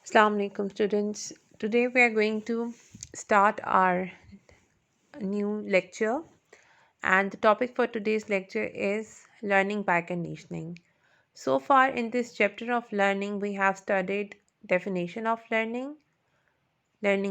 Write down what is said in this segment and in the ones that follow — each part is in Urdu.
Assalamu alaikum students. Today we are going to start our new lecture, and the topic for today's lecture is learning by conditioning. So far in this chapter of learning we have studied definition of learning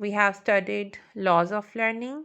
we have studied laws of learning,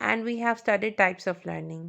and we have studied types of learning.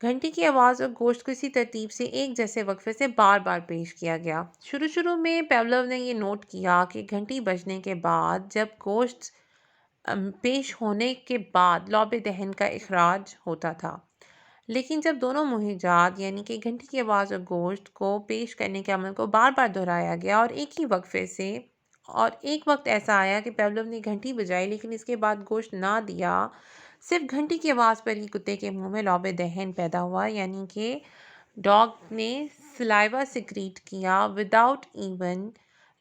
گھنٹی کی آواز اور گوشت کو اسی ترتیب سے ایک جیسے وقفے سے بار بار پیش کیا گیا۔ شروع میں پیولو نے یہ نوٹ کیا کہ گھنٹی بجنے کے بعد جب گوشت پیش ہونے کے بعد لعب دہن کا اخراج ہوتا تھا، لیکن جب دونوں مہیجات یعنی کہ گھنٹی کی آواز اور گوشت کو پیش کرنے کے عمل کو بار بار دہرایا گیا اور ایک ہی وقفے سے، اور ایک وقت ایسا آیا کہ پیولو نے گھنٹی بجائی لیکن اس کے بعد گوشت نہ دیا، صرف گھنٹی کی آواز پر ہی کتے کے منہ میں لعب دہن پیدا ہوا، یعنی کہ ڈاگ نے سلائیوا سیکریٹ کیا without even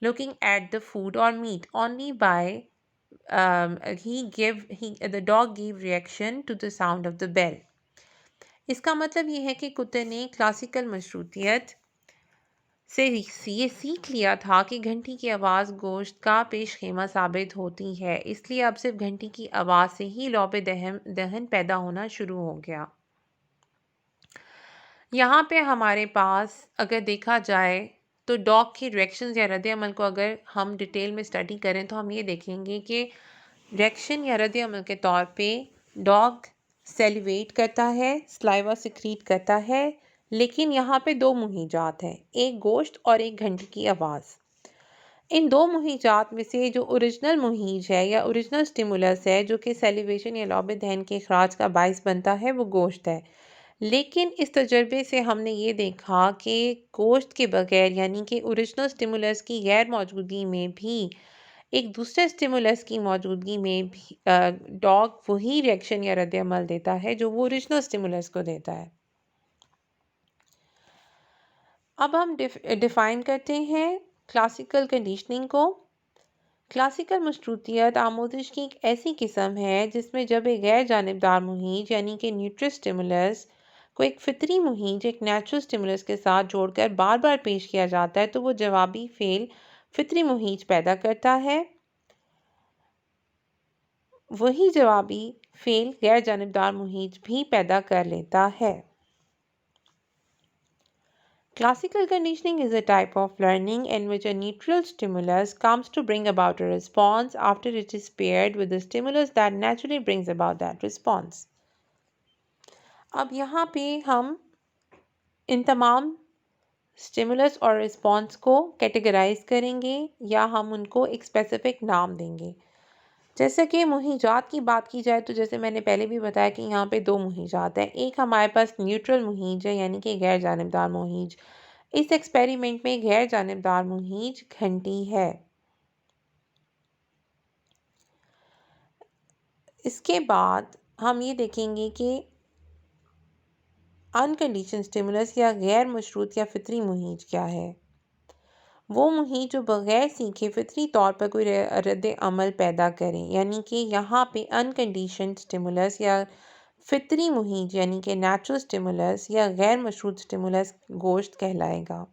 looking at the food or meat, only by the dog gave reaction to the sound of the bell. اس کا مطلب یہ ہے کہ کتے نے کلاسیکل مشروطیت سے یہ سیکھ لیا تھا کہ گھنٹی کی آواز گوشت کا پیش خیمہ ثابت ہوتی ہے، اس لیے اب صرف گھنٹی کی آواز سے ہی لعب دہن پیدا ہونا شروع ہو گیا۔ یہاں پہ ہمارے پاس اگر دیکھا جائے تو ڈاگ کی ریئیکشنز یا رد عمل کو اگر ہم ڈیٹیل میں اسٹڈی کریں تو ہم یہ دیکھیں گے کہ ریئیکشن یا رد عمل کے طور پہ ڈاگ سیلیویٹ کرتا ہے، سلائیوا سیکریٹ کرتا ہے، لیکن یہاں پہ دو مہیجات ہیں، ایک گوشت اور ایک گھنٹی کی آواز۔ ان دو مہیجات میں سے جو اوریجنل مہیج ہے یا اوریجنل سٹیمولس ہے جو کہ سیلیویشن یا لعب دہن کے اخراج کا باعث بنتا ہے، وہ گوشت ہے۔ لیکن اس تجربے سے ہم نے یہ دیکھا کہ گوشت کے بغیر یعنی کہ اوریجنل سٹیمولس کی غیر موجودگی میں بھی، ایک دوسرے سٹیمولس کی موجودگی میں بھی ڈاگ وہی ریئیکشن یا رد عمل دیتا ہے جو وہ اوریجنل سٹیمولس کو دیتا ہے۔ اب ہم ڈیفائن کرتے ہیں کلاسیکل کنڈیشننگ کو۔ کلاسیکل مشروطیت آموزش کی ایک ایسی قسم ہے جس میں جب ایک غیر جانبدار مہیج یعنی کہ نیوٹرل سٹیمولس کو ایک فطری مہیج ایک نیچرل سٹیمولس کے ساتھ جوڑ کر بار بار پیش کیا جاتا ہے تو وہ جوابی فعل فطری مہیج پیدا کرتا ہے، وہی جوابی فعل غیر جانبدار مہیج بھی پیدا کر لیتا ہے۔ Classical conditioning is a type of learning in which a neutral stimulus comes to bring about a response after it is paired with the stimulus that naturally brings about that response. اب یہاں پہ ہم ان تمام stimulus اور response کو کیٹیگرائز کریں گے یا ہم ان کو ایک اسپیسیفک نام دیں گے۔ جیسے کہ مہیجات کی بات کی جائے تو جیسے میں نے پہلے بھی بتایا کہ یہاں پہ دو مہیجات ہیں، ایک ہمارے پاس نیوٹرل مہیج ہے یعنی کہ غیر جانبدار مہیج۔ اس ایکسپیریمنٹ میں غیر جانبدار مہیج گھنٹی ہے۔ اس کے بعد ہم یہ دیکھیں گے کہ انکنڈیشن سٹیمولس یا غیر مشروط یا فطری مہیج کیا ہے۔ وہ مہیج جو بغیر سیکھے فطری طور پر کوئی رد عمل پیدا کریں، یعنی کہ یہاں پہ انکنڈیشن سٹیمولس یا فطری مہیج یعنی کہ نیچرل سٹیمولس یا غیر مشروط سٹیمولس گوشت کہلائے گا۔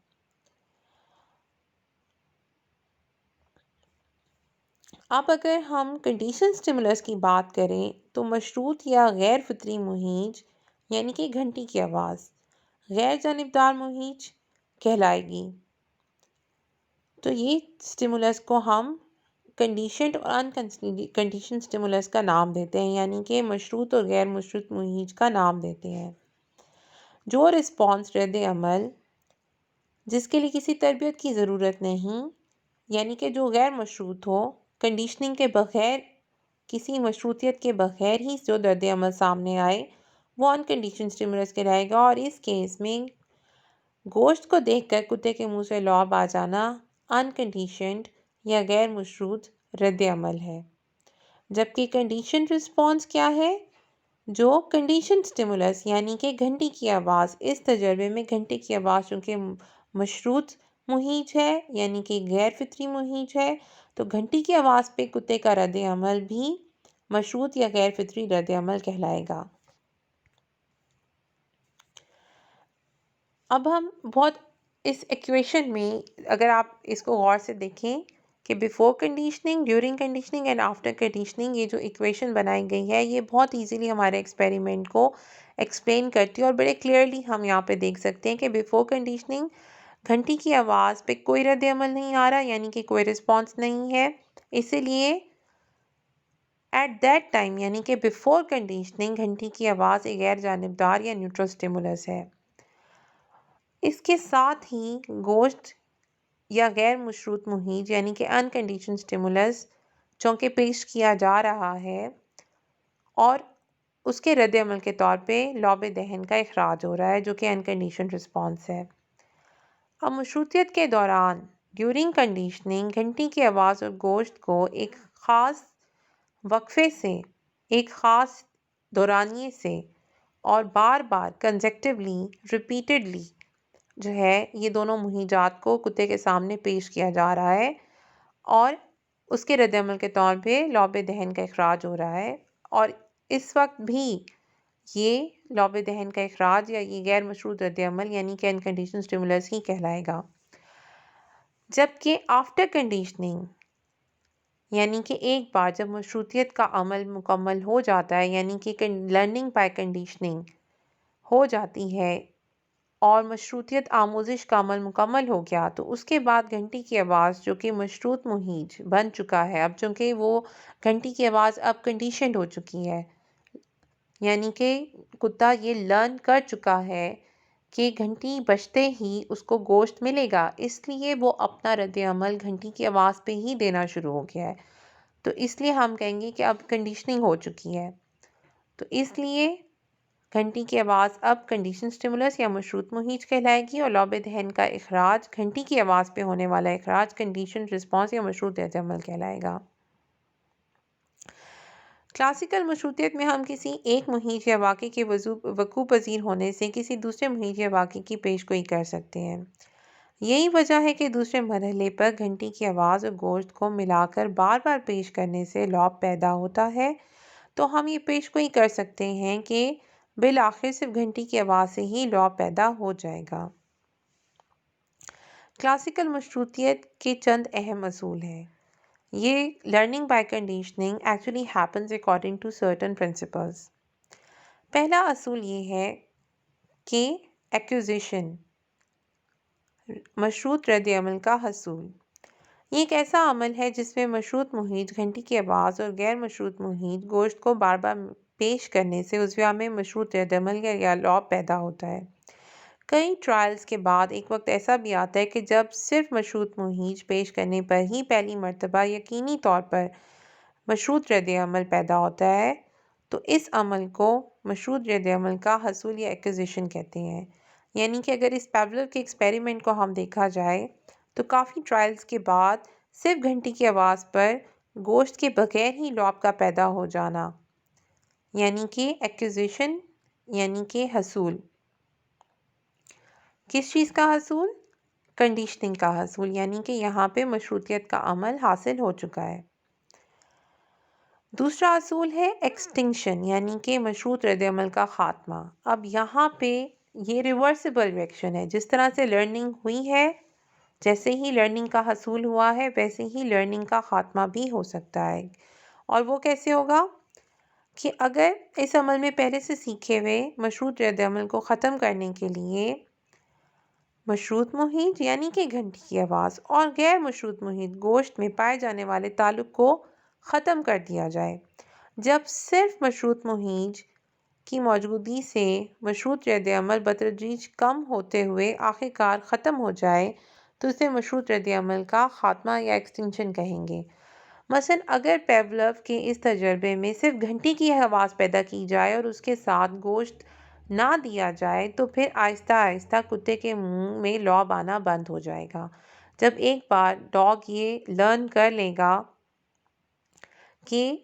اب اگر ہم کنڈیشن سٹیمولس کی بات کریں تو مشروط یا غیر فطری مہیج یعنی کہ گھنٹی کی آواز غیر جانبدار مہیج کہلائے گی۔ تو یہ سٹیمولس کو ہم کنڈیشنڈ اور انکنڈیشن سٹیمولس کا نام دیتے ہیں، یعنی کہ مشروط اور غیر مشروط مہیج کا نام دیتے ہیں۔ جو رسپانس رد عمل جس کے لیے کسی تربیت کی ضرورت نہیں، یعنی کہ جو غیر مشروط ہو، کنڈیشننگ کے بغیر، کسی مشروطیت کے بغیر ہی جو رد عمل سامنے آئے، وہ انکنڈیشن سٹیمولس کہلائے گا، اور اس کیس میں گوشت کو دیکھ کر کتے کے منہ سے لعاب آ جانا انکنڈیشنڈ یا غیر مشروط رد عمل ہے۔ جبکہ کنڈیشن رسپانس کیا ہے؟ جو کنڈیشن سٹیمولس یعنی کہ گھنٹی کی آواز، اس تجربے میں گھنٹی کی آواز چونکہ مشروط مہیج ہے یعنی کہ غیر فطری مہیج ہے، تو گھنٹی کی آواز پہ کتے کا رد عمل بھی مشروط یا غیر فطری رد عمل کہلائے گا۔ اب ہم اس ایکویشن میں اگر آپ اس کو غور سے دیکھیں کہ before conditioning, during conditioning and after conditioning, یہ جو ایکویشن بنائی گئی ہے یہ بہت ایزیلی ہمارے ایکسپیریمنٹ کو ایکسپلین کرتی ہے، اور بڑے کلیئرلی ہم یہاں پہ دیکھ سکتے ہیں کہ بیفور کنڈیشننگ گھنٹی کی آواز پہ کوئی رد عمل نہیں آ رہا، یعنی کہ کوئی رسپانس نہیں ہے، اسی لیے ایٹ دیٹ ٹائم یعنی کہ بیفور کنڈیشننگ گھنٹی کی آواز ایک غیر جانبدار یا نیوٹرل اسٹیمولس ہے۔ اس کے ساتھ ہی گوشت یا غیر مشروط مہیج یعنی کہ انکنڈیشن اسٹیمولس چونکہ پیش کیا جا رہا ہے اور اس کے رد عمل کے طور پہ لعاب دہن کا اخراج ہو رہا ہے جو کہ انکنڈیشن رسپانس ہے۔ اب مشروطیت کے دوران ڈیورنگ کنڈیشننگ گھنٹی کی آواز اور گوشت کو ایک خاص وقفے سے، ایک خاص دورانیے سے اور بار بار کنزیکٹیولی ریپیٹڈلی جو ہے یہ دونوں مہیجات کو کتے کے سامنے پیش کیا جا رہا ہے اور اس کے رد عمل کے طور پہ لعاب دہن کا اخراج ہو رہا ہے، اور اس وقت بھی یہ لعاب دہن کا اخراج یا یہ غیر مشروط رد عمل یعنی کہ انکنڈیشن اسٹیمولس ہی کہلائے گا۔ جبکہ آفٹر کنڈیشننگ یعنی کہ ایک بار جب مشروطیت کا عمل مکمل ہو جاتا ہے یعنی کہ لرننگ بائی کنڈیشننگ ہو جاتی ہے اور مشروطیت آموزش کا عمل مکمل ہو گیا، تو اس کے بعد گھنٹی کی آواز جو کہ مشروط مہیج بن چکا ہے، اب چونکہ وہ گھنٹی کی آواز اب کنڈیشنڈ ہو چکی ہے، یعنی کہ کتا یہ لرن کر چکا ہے کہ گھنٹی بجتے ہی اس کو گوشت ملے گا، اس لیے وہ اپنا رد عمل گھنٹی کی آواز پہ ہی دینا شروع ہو گیا ہے، تو اس لیے ہم کہیں گے کہ اب کنڈیشننگ ہو چکی ہے۔ تو اس لیے گھنٹی کی آواز اب کنڈیشن اسٹیمولس یا مشروط مہیج کہلائے گی اور لعاب دہن کا اخراج گھنٹی کی آواز پہ ہونے والا اخراج کنڈیشن رسپانس یا مشروط رد عمل کہلائے گا۔ کلاسیکل مشروطیت میں ہم کسی ایک مہیج یا واقعے کے وقوع پذیر ہونے سے کسی دوسرے مہیج یا واقعے کی پیش گوئی کر سکتے ہیں۔ یہی وجہ ہے کہ دوسرے مرحلے پر گھنٹی کی آواز اور گوشت کو ملا کر بار بار پیش کرنے سے لعاب پیدا ہوتا ہے، تو ہم یہ پیش گوئی کر سکتے ہیں کہ بالآخر صرف گھنٹی کی آواز سے ہی لعاب پیدا ہو جائے گا۔ کلاسیکل مشروطیت کے چند اہم اصول ہیں۔ یہ learning by conditioning actually happens according to certain principles۔ پہلا اصول یہ ہے کہ acquisition مشروط رد عمل کا حصول، یہ ایک ایسا عمل ہے جس میں مشروط مہیج گھنٹی کی آواز اور غیر مشروط مہیج گوشت کو بار بار پیش کرنے سے عضویہ میں مشروط رد عمل یا لعاب پیدا ہوتا ہے۔ کئی ٹرائلز کے بعد ایک وقت ایسا بھی آتا ہے کہ جب صرف مشروط مہیج پیش کرنے پر ہی پہلی مرتبہ یقینی طور پر مشروط رد عمل پیدا ہوتا ہے، تو اس عمل کو مشروط رد عمل کا حصول یا ایکوزیشن کہتے ہیں۔ یعنی کہ اگر اس پیولر کے ایکسپیریمنٹ کو ہم دیکھا جائے تو کافی ٹرائلز کے بعد صرف گھنٹی کی آواز پر گوشت کے بغیر ہی لعاب کا پیدا ہو جانا، یعنی کہ ایکوزیشن یعنی کہ حصول۔ کس چیز کا حصول؟ کنڈیشننگ کا حصول، یعنی کہ یہاں پہ مشروطیت کا عمل حاصل ہو چکا ہے۔ دوسرا اصول ہے ایکسٹنکشن یعنی کہ مشروط رد عمل کا خاتمہ۔ اب یہاں پہ یہ ریورسیبل ریئیکشن ہے، جس طرح سے لرننگ ہوئی ہے، جیسے ہی لرننگ کا حصول ہوا ہے ویسے ہی لرننگ کا خاتمہ بھی ہو سکتا ہے۔ اور وہ کیسے ہوگا کہ اگر اس عمل میں پہلے سے سیکھے ہوئے مشروط رد عمل کو ختم کرنے کے لیے مشروط مہیج یعنی کہ گھنٹی کی آواز اور غیر مشروط مہیج گوشت میں پائے جانے والے تعلق کو ختم کر دیا جائے، جب صرف مشروط مہیج کی موجودگی سے مشروط رد عمل بتدریج کم ہوتے ہوئے آخر کار ختم ہو جائے تو اسے مشروط رد عمل کا خاتمہ یا ایکسٹنکشن کہیں گے۔ مثلا اگر پیولو کے اس تجربے میں صرف گھنٹی کی آواز پیدا کی جائے اور اس کے ساتھ گوشت نہ دیا جائے تو پھر آہستہ آہستہ کتے کے منہ میں لعاب آنا بند ہو جائے گا۔ جب ایک بار ڈاگ یہ لرن کر لے گا کہ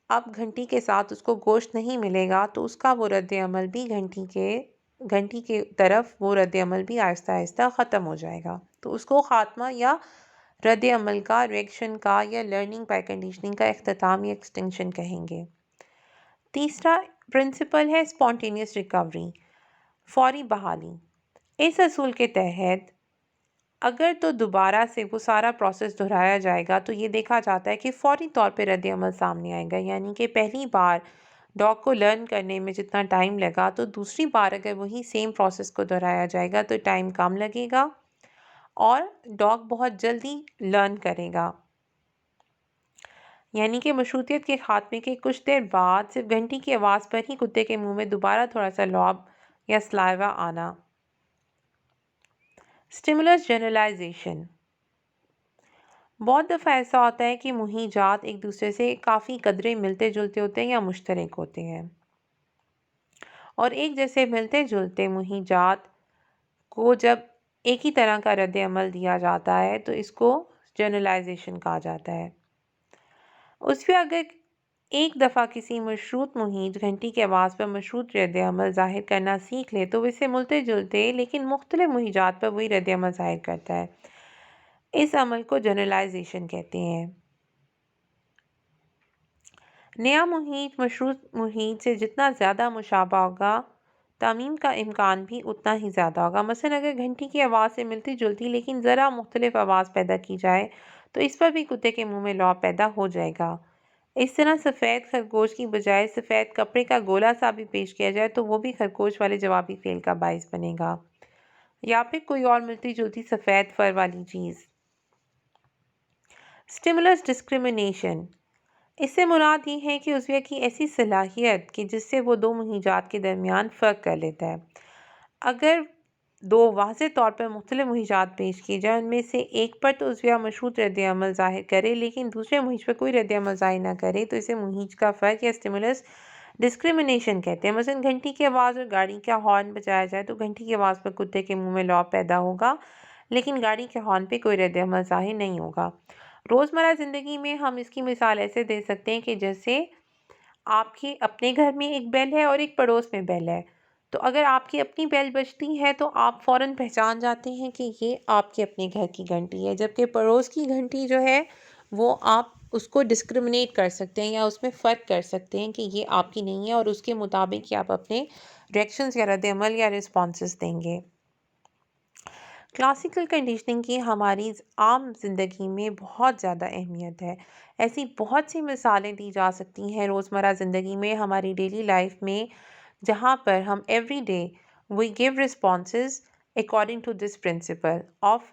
اب گھنٹی کے ساتھ اس کو گوشت نہیں ملے گا تو اس کا وہ رد عمل بھی گھنٹی کے طرف وہ رد عمل بھی آہستہ آہستہ ختم ہو جائے گا، تو اس کو خاتمہ یا رد عمل کا ریئیکشن کا یا لرننگ بائی کنڈیشننگ کا اختتام یا ایکسٹنکشن کہیں گے۔ تیسرا پرنسپل ہے اسپونٹینیس ریکوری، فوری بحالی۔ اس اصول کے تحت اگر تو دوبارہ سے وہ سارا پروسیس دہرایا جائے گا تو یہ دیکھا جاتا ہے کہ فوری طور پہ رد عمل سامنے آئے گا، یعنی کہ پہلی بار ڈاگ کو لرن کرنے میں جتنا ٹائم لگا تو دوسری بار اگر وہی سیم پروسیس کو دہرایا جائے گا تو ٹائم کم لگے گا اور ڈاگ بہت جلدی لرن کرے گا۔ یعنی کہ مشروطیت کے خاتمے کے کچھ دیر بعد صرف گھنٹی کی آواز پر ہی کتے کے منہ میں دوبارہ تھوڑا سا لعاب یا سلائیوا آنا۔ Stimulus generalisation. بہت دفعہ ایسا ہوتا ہے کہ مہی جات ایک دوسرے سے کافی قدرے ملتے جلتے ہوتے ہیں یا مشترک ہوتے ہیں، اور ایک جیسے ملتے جلتے مہی جات کو جب ایک ہی طرح کا رد عمل دیا جاتا ہے تو اس کو جنرلائزیشن کہا جاتا ہے۔ اس پہ اگر ایک دفعہ کسی مشروط محیط گھنٹی کی آواز پر مشروط رد عمل ظاہر کرنا سیکھ لے تو اسے ملتے جلتے لیکن مختلف مہیجات پر وہی رد عمل ظاہر کرتا ہے۔ اس عمل کو جنرلائزیشن کہتے ہیں۔ نیا محیط مشروط محیط سے جتنا زیادہ مشابہ ہوگا، تعمیم کا امکان بھی اتنا ہی زیادہ ہوگا۔ مثلا اگر گھنٹی کی آواز سے ملتی جلتی لیکن ذرا مختلف آواز پیدا کی جائے تو اس پر بھی کتے کے منہ میں لعاب پیدا ہو جائے گا۔ اس طرح سفید خرگوش کی بجائے سفید کپڑے کا گولا سا بھی پیش کیا جائے تو وہ بھی خرگوش والے جوابی فعل کا باعث بنے گا، یا پھر کوئی اور ملتی جلتی سفید فر والی چیز۔ Stimulus discrimination. اس سے مراد یہ ہے کہ عضویہ کی ایسی صلاحیت کہ جس سے وہ دو مہیجات کے درمیان فرق کر لیتا ہے۔ اگر دو واضح طور پر مختلف مہیجات پیش کی جائیں، ان میں سے ایک پر تو عضویہ مشروط رد عمل ظاہر کرے لیکن دوسرے مہیج پر کوئی رد عمل ظاہر نہ کرے تو اسے مہیج کا فرق یا اسٹیمولس ڈسکریمنیشن کہتے ہیں۔ مثلا گھنٹی کی آواز اور گاڑی کا ہارن بجایا جائے تو گھنٹی کی آواز پر کتے کے منہ میں لعاب پیدا ہوگا لیکن گاڑی کے ہارن پہ کوئی رد عمل ظاہر نہیں ہوگا۔ روزمرہ زندگی میں ہم اس کی مثال ایسے دے سکتے ہیں کہ جیسے آپ کے اپنے گھر میں ایک بیل ہے اور ایک پڑوس میں بیل ہے، تو اگر آپ کی اپنی بیل بجتی ہے تو آپ فوراً پہچان جاتے ہیں کہ یہ آپ کے اپنے گھر کی گھنٹی ہے، جبکہ پڑوس کی گھنٹی جو ہے وہ آپ اس کو ڈسکرمنیٹ کر سکتے ہیں یا اس میں فرق کر سکتے ہیں کہ یہ آپ کی نہیں ہے، اور اس کے مطابق ہی آپ اپنے ریئیکشنز یا رد عمل یا رسپانسز دیں گے۔ کلاسیکل کنڈیشننگ کی ہماری عام زندگی میں بہت زیادہ اہمیت ہے۔ ایسی بہت سی مثالیں دی جا سکتی ہیں روزمرہ زندگی میں، ہماری ڈیلی لائف میں، جہاں پر ہم every day we give responses according to this principle of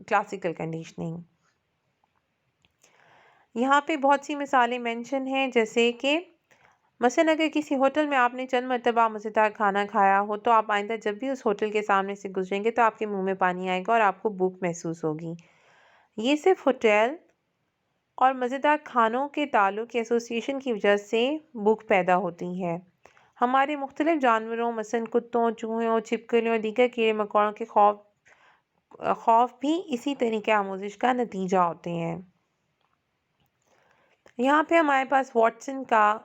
classical conditioning۔ یہاں پہ بہت سی مثالیں مینشن ہیں، جیسے کہ مثلا اگر کسی ہوٹل میں آپ نے چند مرتبہ مزیدار کھانا کھایا ہو تو آپ آئندہ جب بھی اس ہوٹل کے سامنے سے گزریں گے تو آپ کے منہ میں پانی آئے گا اور آپ کو بھوک محسوس ہوگی۔ یہ صرف ہوٹل اور مزیدار کھانوں کے تعلق کی ایسوسیشن کی وجہ سے بھوک پیدا ہوتی ہے۔ ہمارے مختلف جانوروں مثلا کتوں، چوہوں، چھپکلیوں اور دیگر کیڑے مکوڑوں کے خوف بھی اسی طریقے آموزش کا نتیجہ ہوتے ہیں۔ یہاں پہ ہمارے پاس واٹسن کا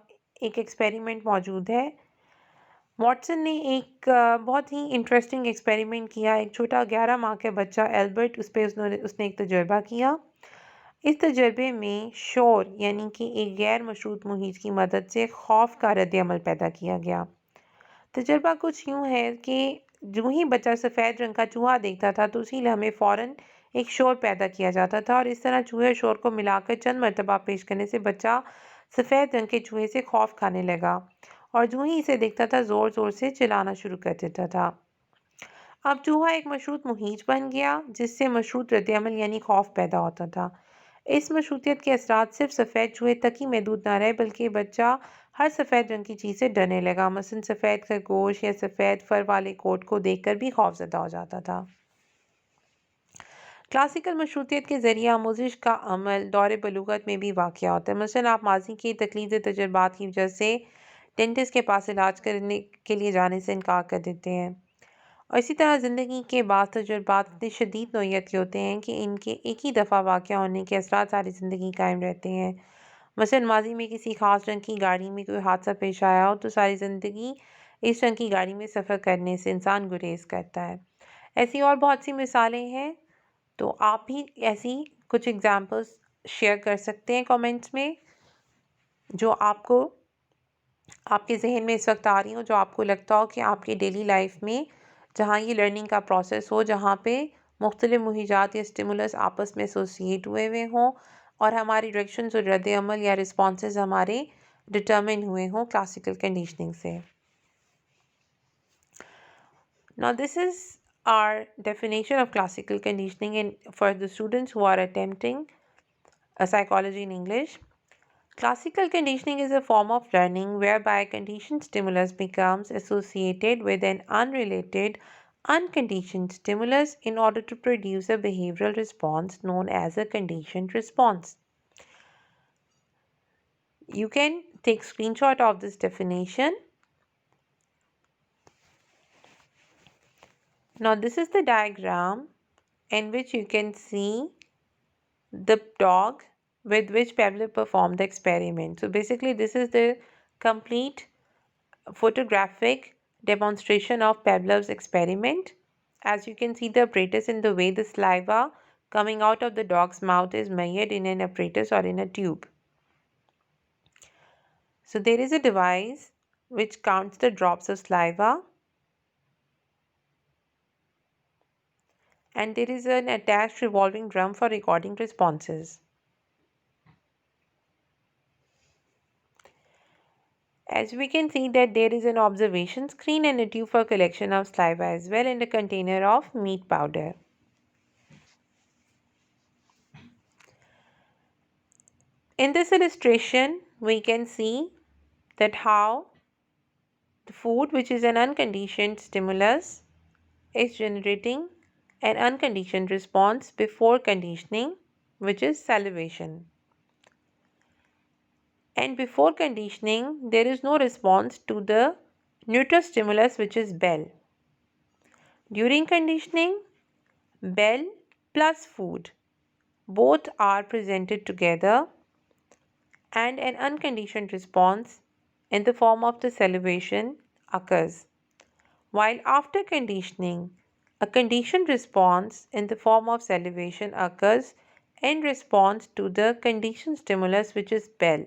ایک ایکسپیریمنٹ موجود ہے۔ واٹسن نے ایک بہت ہی انٹرسٹنگ ایکسپیریمنٹ کیا۔ ایک چھوٹا 11 ماہ کا بچہ ایلبرٹ، اس نے ایک تجربہ کیا۔ اس تجربے میں شور یعنی کہ ایک غیر مشروط محیط کی مدد سے خوف کا رد عمل پیدا کیا گیا۔ تجربہ کچھ یوں ہے کہ جو ہی بچہ سفید رنگ کا چوہا دیکھتا تھا تو اسی لمحے فوراً ایک شور پیدا کیا جاتا تھا، اور اس طرح چوہے شور کو ملا کر چند مرتبہ پیش کرنے سے بچہ سفید رنگ کے چوہے سے خوف کھانے لگا، اور جو ہی اسے دیکھتا تھا زور زور سے چلانا شروع کر دیتا تھا۔ اب چوہا ایک مشروط محیط بن گیا جس سے مشروط رد عمل یعنی خوف پیدا ہوتا تھا۔ اس مشروطیت کے اثرات صرف سفید چوہے تک ہی محدود نہ رہے بلکہ بچہ ہر سفید رنگ کی چیز سے ڈرنے لگا، مثلا سفید خرگوش یا سفید فر والے کوٹ کو دیکھ کر بھی خوف زدہ ہو جاتا تھا۔ کلاسیکل مشروطیت کے ذریعے آموزش کا عمل دور بلوغت میں بھی واقع ہوتا ہے۔ مثلا آپ ماضی کے تقلیدی تجربات کی وجہ سے ڈینٹسٹ کے پاس علاج کرنے کے لیے جانے سے انکار کر دیتے ہیں، اور اسی طرح زندگی کے بعض تجربات اتنے شدید نوعیت کے ہوتے ہیں کہ ان کے ایک ہی دفعہ واقع ہونے کے اثرات ساری زندگی قائم رہتے ہیں۔ مثلا ماضی میں کسی خاص رنگ کی گاڑی میں کوئی حادثہ پیش آیا ہو تو ساری زندگی اس رنگ کی گاڑی میں سفر کرنے سے انسان گریز کرتا ہے۔ ایسی اور بہت سی مثالیں ہیں، تو آپ بھی ایسی کچھ ایگزامپلس شیئر کر سکتے ہیں کامنٹس میں، جو آپ کو آپ کے ذہن میں اس وقت آ رہی ہوں، جو آپ کو لگتا ہو کہ آپ کی ڈیلی لائف میں جہاں یہ لرننگ کا پروسیس ہو، جہاں پہ مختلف مہیجات یا اسٹیمولس آپس میں ایسوسیٹ ہوئے ہوں اور ہماری ریئیکشنز اور رد عمل یا رسپانسز ہمارے ڈٹرمن ہوئے ہوں کلاسیکل کنڈیشننگ سے۔ Now this is our definition of classical conditioning for the students who are attempting a psychology in English. Classical conditioning is a form of learning whereby a conditioned stimulus becomes associated with an unrelated, unconditioned stimulus in order to produce a behavioral response known as a conditioned response. You can take screenshot of this definition. Now this is the diagram in which you can see the dog with which Pavlov performed the experiment. So basically this is the complete photographic demonstration of Pavlov's experiment. As you can see the apparatus in the way the saliva coming out of the dog's mouth is measured in an apparatus or in a tube. So there is a device which counts the drops of saliva, and there is an attached revolving drum for recording responses. As we can see that there is an observation screen and a tube for collection of saliva as well, and a container of meat powder. In this illustration, we can see that how the food, which is an unconditioned stimulus, is generating an unconditioned response before conditioning, which is salivation. And before conditioning, there is no response to the neutral stimulus, which is bell. During conditioning, bell plus food both are presented together, and an unconditioned response in the form of the salivation occurs. While after conditioning, a conditioned response in the form of salivation occurs in response to the conditioned stimulus, which is bell.